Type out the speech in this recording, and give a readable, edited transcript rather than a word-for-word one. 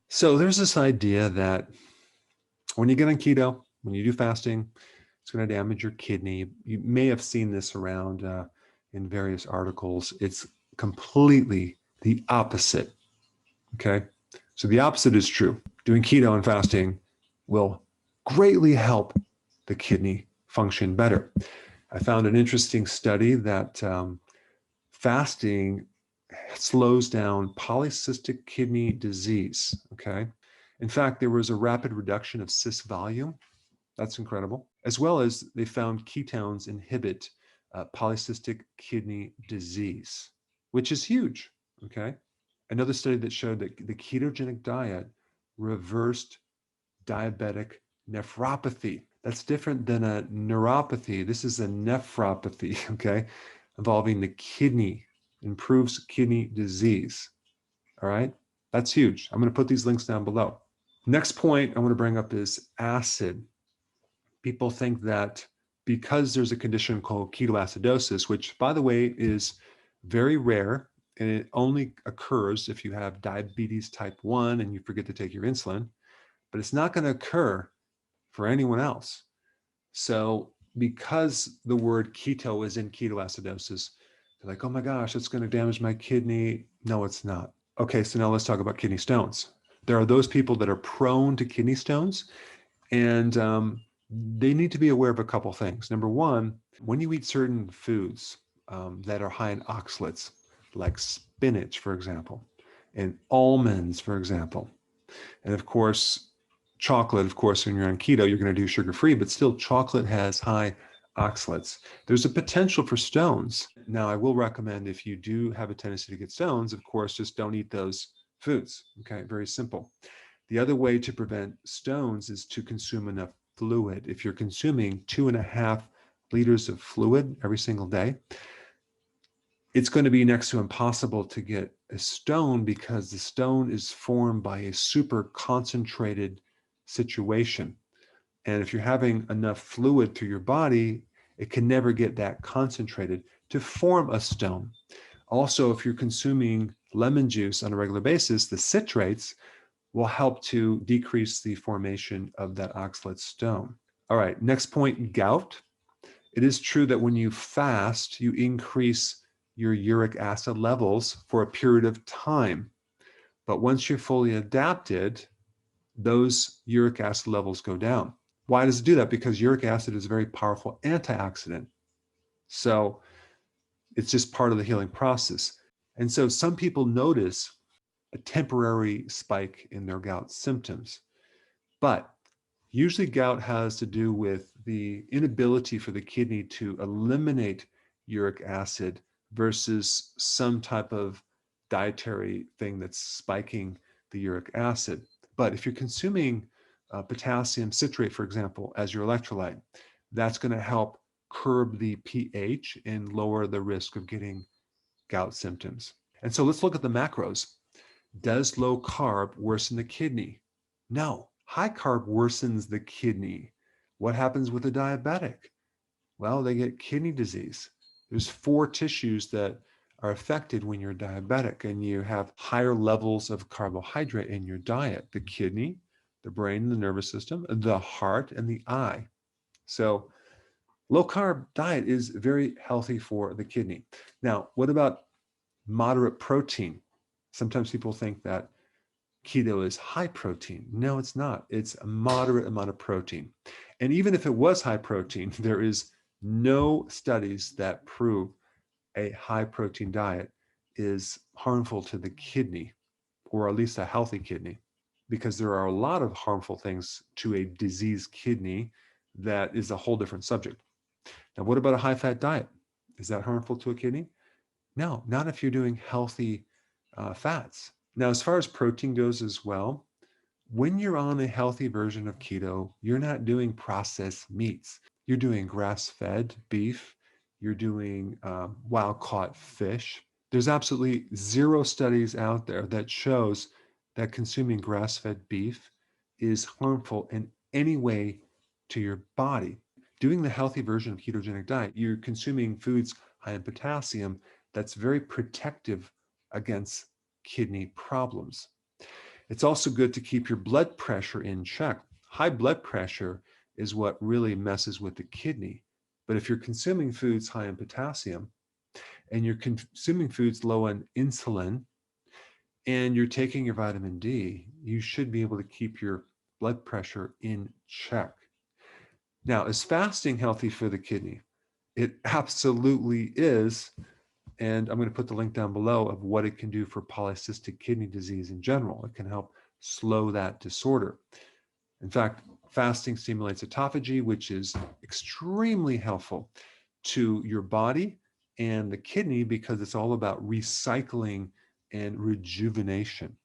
So there's this idea that when you get on keto, when you do fasting, it's going to damage your kidney. You may have seen this around in various articles. It's completely the opposite. Okay. So the opposite is true. Doing keto and fasting will greatly help the kidney function better. I found an interesting study that fasting slows down polycystic kidney disease. Okay. In fact, there was a rapid reduction of cyst volume. That's incredible. As well as they found ketones inhibit polycystic kidney disease, which is huge. Okay. Another study that showed that the ketogenic diet reversed diabetic nephropathy. That's different than a neuropathy. This is a nephropathy, okay, involving the kidney, improves kidney disease. All right, that's huge. I'm going to put these links down below. Next point I want to bring up is acid. People think that because there's a condition called ketoacidosis, which, by the way, is very rare, and it only occurs if you have diabetes type 1 and you forget to take your insulin, but it's not going to occur for anyone else. So because the word keto is in ketoacidosis, they're like, oh my gosh, it's going to damage my kidney. No, it's not. Okay, so now let's talk about kidney stones. There are those people that are prone to kidney stones, and they need to be aware of a couple things. Number one, when you eat certain foods that are high in oxalates, like spinach, for example, and almonds, for example, and of course, chocolate, of course, when you're on keto, you're going to do sugar-free, but still chocolate has high oxalates. There's a potential for stones. Now, I will recommend if you do have a tendency to get stones, of course, just don't eat those foods. Okay, very simple. The other way to prevent stones is to consume enough fluid. If you're consuming 2.5 liters of fluid every single day, it's going to be next to impossible to get a stone because the stone is formed by a super concentrated situation. And if you're having enough fluid through your body, it can never get that concentrated to form a stone. Also, if you're consuming lemon juice on a regular basis, the citrates will help to decrease the formation of that oxalate stone. All right, next point, gout. It is true that when you fast, you increase your uric acid levels for a period of time. But once you're fully adapted, those uric acid levels go down. Why does it do that? Because uric acid is a very powerful antioxidant. So it's just part of the healing process. And so some people notice a temporary spike in their gout symptoms. But usually gout has to do with the inability for the kidney to eliminate uric acid versus some type of dietary thing that's spiking the uric acid. But if you're consuming potassium citrate, for example, as your electrolyte, that's going to help curb the pH and lower the risk of getting gout symptoms. And so let's look at the macros. Does low carb worsen the kidney? No. High carb worsens the kidney. What happens with a diabetic? Well, they get kidney disease. There's 4 tissues that are affected when you're diabetic and you have higher levels of carbohydrate in your diet: the kidney, the brain, the nervous system, the heart, and the eye. So low carb diet is very healthy for the kidney. Now, what about moderate protein? Sometimes people think that keto is high protein. No, it's not. It's a moderate amount of protein. And even if it was high protein, there is no studies that prove a high protein diet is harmful to the kidney, or at least a healthy kidney, because there are a lot of harmful things to a diseased kidney that is a whole different subject. Now, what about a high fat diet? Is that harmful to a kidney? No, not if you're doing healthy fats. Now, as far as protein goes as well, when you're on a healthy version of keto, you're not doing processed meats. You're doing grass-fed beef. You're doing wild-caught fish. There's absolutely 0 studies out there that shows that consuming grass-fed beef is harmful in any way to your body. Doing the healthy version of ketogenic diet, you're consuming foods high in potassium that's very protective against kidney problems. It's also good to keep your blood pressure in check. High blood pressure is what really messes with the kidney. But if you're consuming foods high in potassium and you're consuming foods low in insulin and you're taking your vitamin D, you should be able to keep your blood pressure in check. Now, is fasting healthy for the kidney? It absolutely is. And I'm going to put the link down below of what it can do for polycystic kidney disease in general. It can help slow that disorder. In fact, fasting stimulates autophagy, which is extremely helpful to your body and the kidney because it's all about recycling and rejuvenation.